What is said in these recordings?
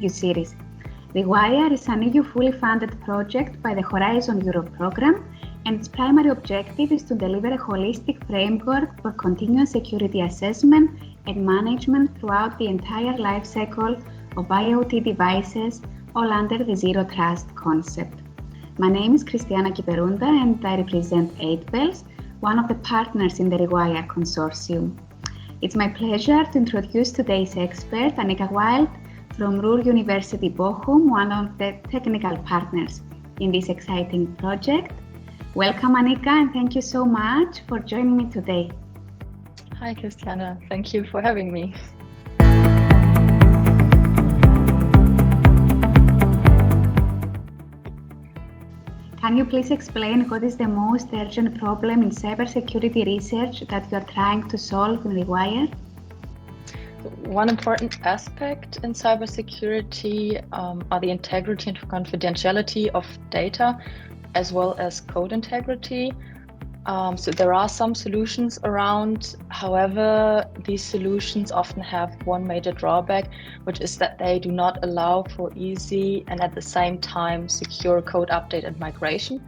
interview series. REWIRE is an EU fully funded project by the Horizon Europe program, and its primary objective is to deliver a holistic framework for continuous security assessment and management throughout the entire lifecycle of IoT devices, all under the Zero Trust concept. My name is Christiana Kiperunda and I represent 8Bells, one of the partners in the REWIRE consortium. It's my pleasure to introduce today's expert, Annika Wilde, from Ruhr.Univ.Bochum, one of the technical partners in this exciting project. Welcome, Annika, and thank you so much for joining me today. Hi, Christiana. Thank you for having me. Can you please explain what is the most urgent problem in cybersecurity research that you are trying to solve in REWIRE? One important aspect in cybersecurity are the integrity and confidentiality of data, as well as code integrity. So there are some solutions around. However, these solutions often have one major drawback, which is that they do not allow for easy and at the same time secure code update and migration.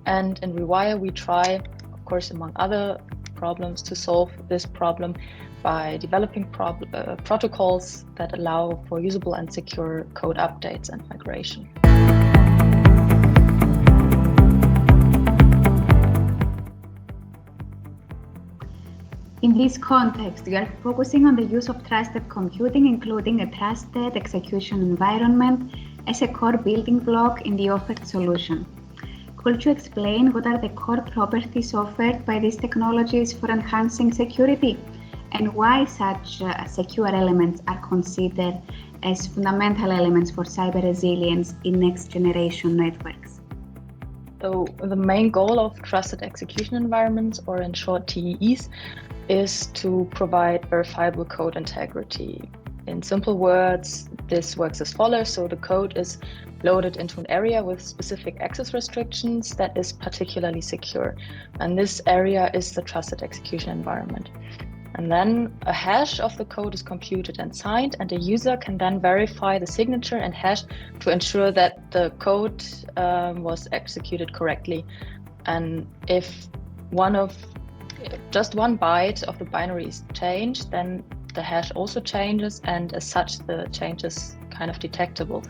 And in REWIRE, we try, of course, among other problems, to solve this problem by developing protocols that allow for usable and secure code updates and migration. In this context, we are focusing on the use of trusted computing, including a trusted execution environment, as a core building block in the offered solution. Could you explain what are the core properties offered by these technologies for enhancing security, and why such secure elements are considered as fundamental elements for cyber resilience in next-generation networks? So the main goal of trusted execution environments, or in short TEEs, is to provide verifiable code integrity. In simple words, this works as follows. So the code is loaded into an area with specific access restrictions that is particularly secure. And this area is the trusted execution environment. And then a hash of the code is computed and signed, and a user can then verify the signature and hash to ensure that the code was executed correctly. And if just one byte of the binary is changed, then the hash also changes, and as such the change is kind of detectable.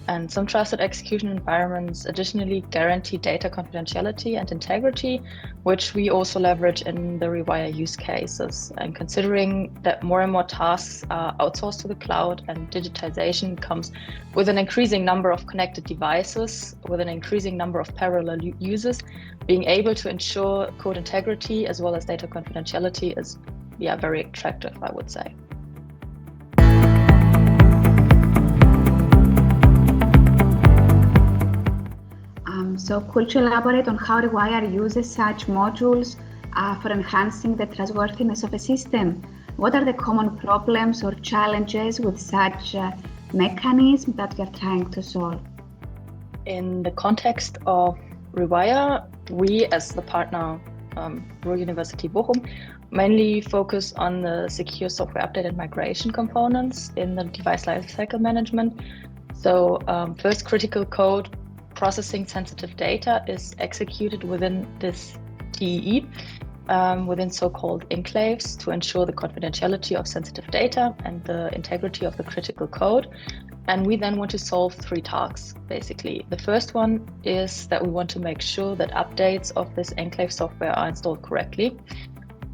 And some trusted execution environments additionally guarantee data confidentiality and integrity, which we also leverage in the REWIRE use cases. And considering that more and more tasks are outsourced to the cloud and digitization comes with an increasing number of connected devices, with an increasing number of parallel users, being able to ensure code integrity as well as data confidentiality is very attractive, I would say. So could you elaborate on how REWIRE uses such modules for enhancing the trustworthiness of a system? What are the common problems or challenges with such mechanisms that we are trying to solve? In the context of REWIRE, we as the partner Ruhr.Univ.Bochum mainly focus on the secure software update and migration components in the device lifecycle management. So first, critical code processing sensitive data is executed within this TEE, within so-called enclaves, to ensure the confidentiality of sensitive data and the integrity of the critical code. And we then want to solve three tasks, basically. The first one is that we want to make sure that updates of this enclave software are installed correctly.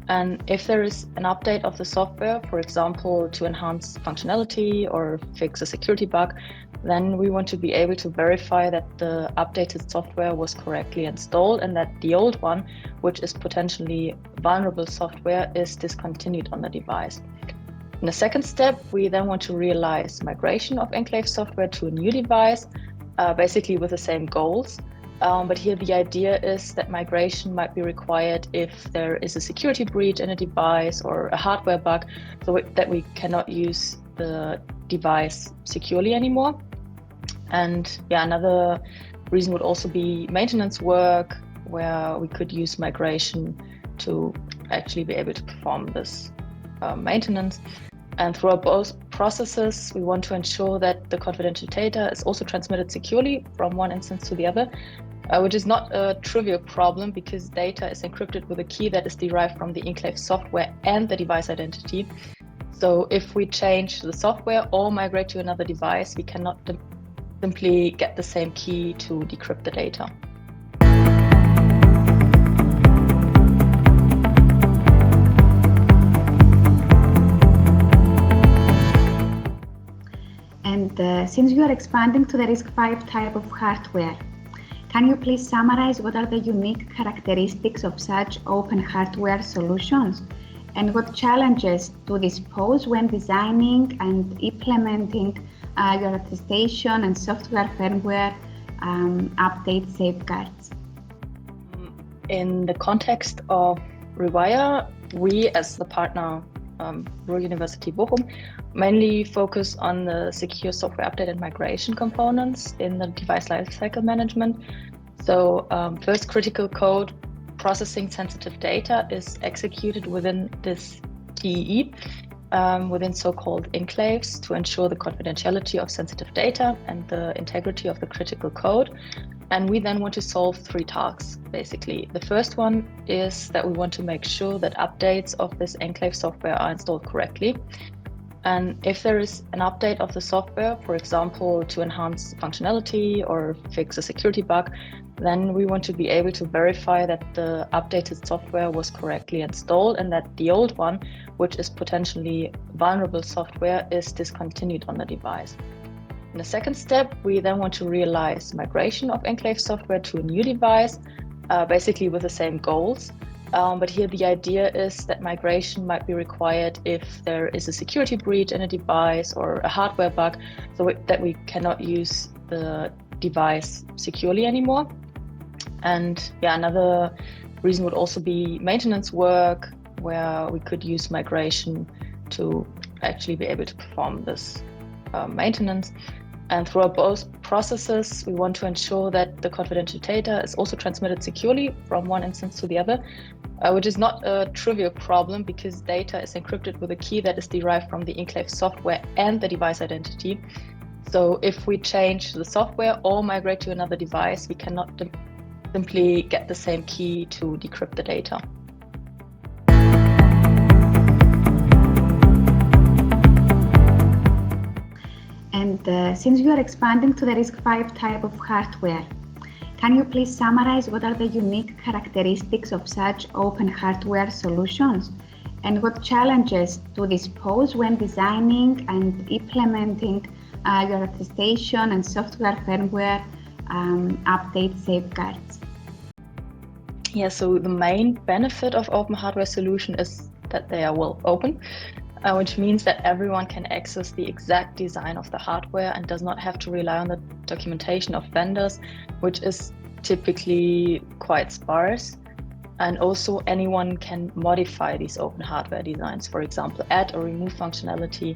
And if there is an update of the software, for example, to enhance functionality or fix a security bug, then we want to be able to verify that the updated software was correctly installed and that the old one, which is potentially vulnerable software, is discontinued on the device. In the second step, we then want to realize migration of enclave software to a new device, basically with the same goals. But here the idea is that migration might be required if there is a security breach in a device or a hardware bug, so that we cannot use the device securely anymore. And another reason would also be maintenance work, where we could use migration to actually be able to perform this maintenance. And throughout both processes, we want to ensure that the confidential data is also transmitted securely from one instance to the other, which is not a trivial problem because data is encrypted with a key that is derived from the enclave software and the device identity. So if we change the software or migrate to another device, we cannot simply get the same key to decrypt the data. And since you are expanding to the RISC-V type of hardware, can you please summarize what are the unique characteristics of such open hardware solutions? And what challenges do this pose when designing and implementing your attestation and software firmware update safeguards? In the context of REWIRE, we as the partner Ruhr.Univ.Bochum mainly focus on the secure software update and migration components in the device lifecycle management. So first, critical code processing sensitive data is executed within this TEE, within so-called enclaves to ensure the confidentiality of sensitive data and the integrity of the critical code. And we then want to solve three tasks, basically. The first one is that we want to make sure that updates of this enclave software are installed correctly. And if there is an update of the software, for example, to enhance functionality or fix a security bug, then we want to be able to verify that the updated software was correctly installed and that the old one, which is potentially vulnerable software, is discontinued on the device. In the second step, we then want to realize migration of enclave software to a new device, basically with the same goals. But here the idea is that migration might be required if there is a security breach in a device or a hardware bug, so that we cannot use the device securely anymore. And yeah, another reason would also be maintenance work, where we could use migration to actually be able to perform this maintenance. And throughout both processes, we want to ensure that the confidential data is also transmitted securely from one instance to the other, which is not a trivial problem because data is encrypted with a key that is derived from the enclave software and the device identity. So if we change the software or migrate to another device, we cannot simply get the same key to decrypt the data. And since you are expanding to the RISC-V type of hardware, can you please summarize what are the unique characteristics of such open hardware solutions? And what challenges do this pose when designing and implementing your attestation and software firmware update safeguards? Yeah, so the main benefit of open hardware solution is that they are well open. Which means that everyone can access the exact design of the hardware and does not have to rely on the documentation of vendors, which is typically quite sparse. And also anyone can modify these open hardware designs, for example, add or remove functionality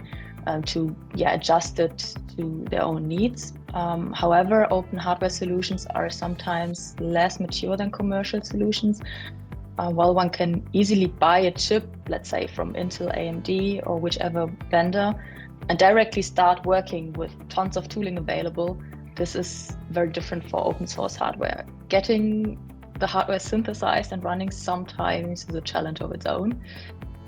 to adjust it to their own needs. However, open hardware solutions are sometimes less mature than commercial solutions. While one can easily buy a chip, let's say from Intel, AMD, or whichever vendor, and directly start working with tons of tooling available, this is very different for open source hardware. Getting the hardware synthesized and running sometimes is a challenge of its own.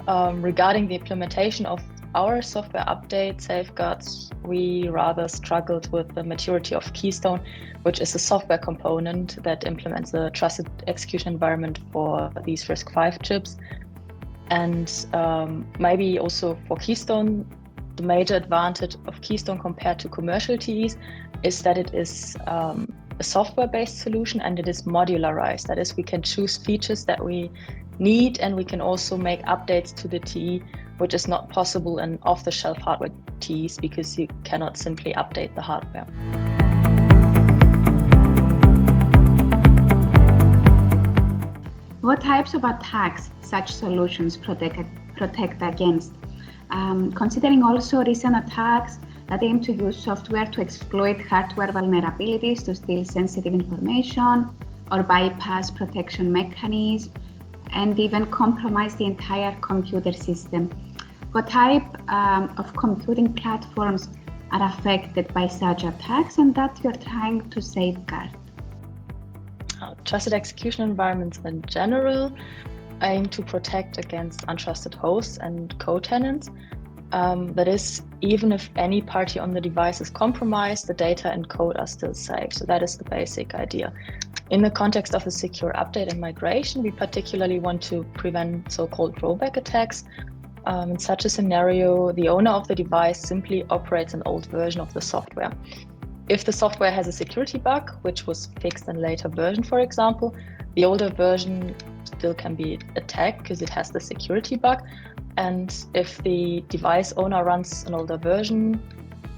Regarding the implementation of our software update safeguards, we rather struggled with the maturity of Keystone, which is a software component that implements a trusted execution environment for these RISC-V chips. And maybe also for Keystone, the major advantage of Keystone compared to commercial TEs is that it is a software-based solution and it is modularized. That is, we can choose features that we need and we can also make updates to the TE, which is not possible in off-the-shelf hardware TEs because you cannot simply update the hardware. What types of attacks such solutions protect against? Considering also recent attacks that aim to use software to exploit hardware vulnerabilities to steal sensitive information or bypass protection mechanisms and even compromise the entire computer system. what type of computing platforms are affected by such attacks and that you're trying to safeguard? Trusted execution environments in general aim to protect against untrusted hosts and co-tenants. That is, even if any party on the device is compromised, the data and code are still safe. So that is the basic idea. In the context of a secure update and migration, we particularly want to prevent so-called rollback attacks. In such a scenario, the owner of the device simply operates an old version of the software. If the software has a security bug, which was fixed in a later version, for example, the older version still can be attacked because it has the security bug. And if the device owner runs an older version,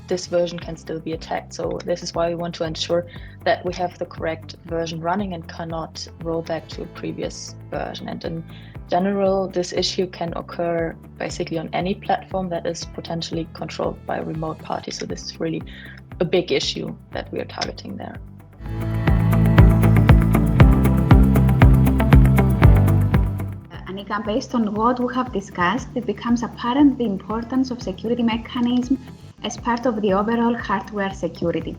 this version can still be attacked. So this is why we want to ensure that we have the correct version running and cannot roll back to a previous version. And in general, this issue can occur basically on any platform that is potentially controlled by a remote party. So this is really a big issue that we are targeting there. Annika, based on what we have discussed, it becomes apparent the importance of security mechanisms as part of the overall hardware security.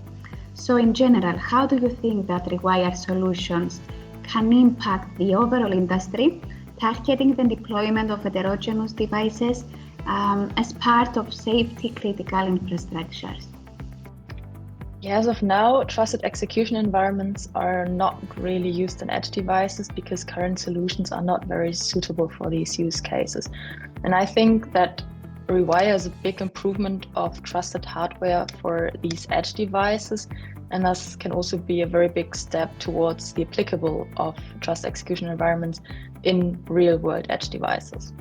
So in general, how do you think that REWIRE solutions can impact the overall industry, targeting the deployment of heterogeneous devices as part of safety critical infrastructures? Yeah, as of now, trusted execution environments are not really used in edge devices because current solutions are not very suitable for these use cases. And I think that REWIRE is a big improvement of trusted hardware for these edge devices, and thus can also be a very big step towards the applicable of trusted execution environments in real-world edge devices.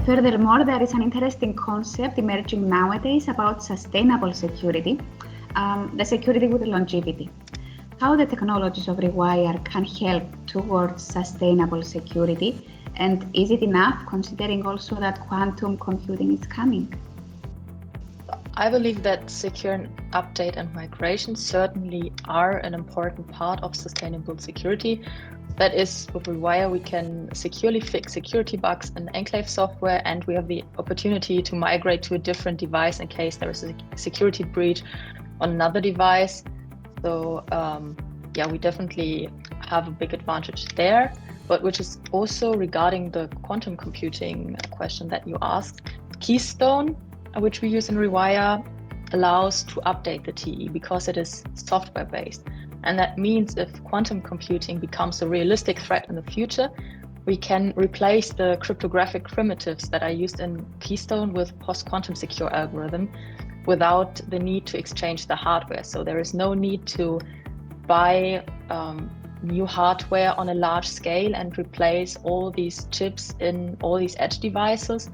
Furthermore, there is an interesting concept emerging nowadays about sustainable security, the security with longevity. How the technologies of REWIRE can help towards sustainable security, and is it enough considering also that quantum computing is coming? I believe that secure update and migration certainly are an important part of sustainable security. That is, with REWIRE, we can securely fix security bugs in enclave software, and we have the opportunity to migrate to a different device in case there is a security breach on another device. So yeah, we definitely have a big advantage there, but which is also regarding the quantum computing question that you asked. Keystone, which we use in REWIRE, allows to update the TE because it is software based. And that means if quantum computing becomes a realistic threat in the future, we can replace the cryptographic primitives that are used in Keystone with post-quantum secure algorithm without the need to exchange the hardware. So there is no need to buy new hardware on a large scale and replace all these chips in all these edge devices.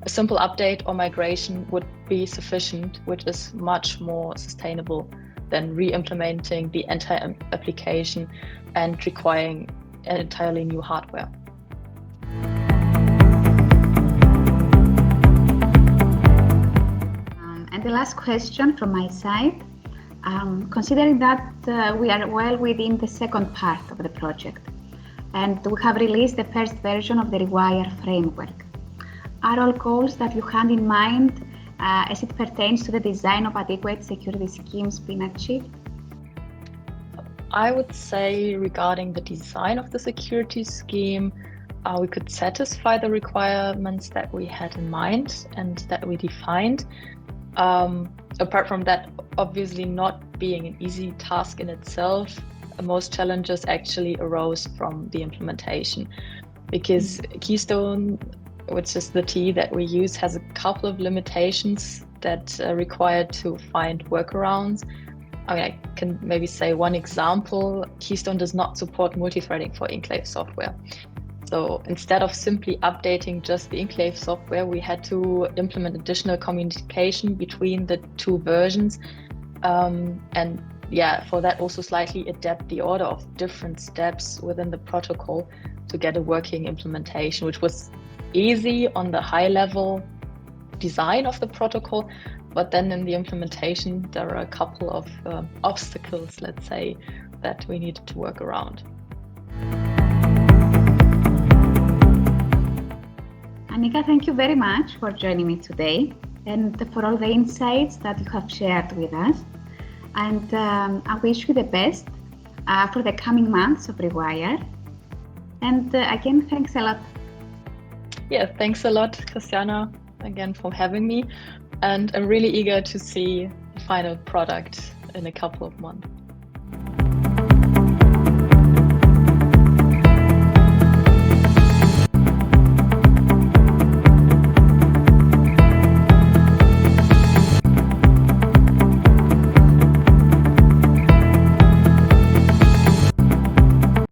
A simple update or migration would be sufficient, which is much more sustainable than re-implementing the entire application and requiring an entirely new hardware. And the last question from my side, considering that we are well within the second part of the project and we have released the first version of the REWIRE framework, are all goals that you had in mind as it pertains to the design of adequate security schemes being achieved? I would say regarding the design of the security scheme, we could satisfy the requirements that we had in mind and that we defined. Apart from that, obviously not being an easy task in itself, most challenges actually arose from the implementation, because Keystone, which is the TE that we use, has a couple of limitations that are required to find workarounds. I mean, I can maybe say one example. Keystone does not support multi-threading for enclave software. So instead of simply updating just the enclave software, we had to implement additional communication between the two versions. And yeah, for that also slightly adapt the order of different steps within the protocol to get a working implementation, which was easy on the high level design of the protocol, but then in the implementation there are a couple of obstacles, let's say, that we needed to work around. Annika, thank you very much for joining me today and for all the insights that you have shared with us. And I wish you the best for the coming months of REWIRE. And again, thanks a lot. Yeah, thanks a lot, Christiana, again for having me. And I'm really eager to see the final product in a couple of months.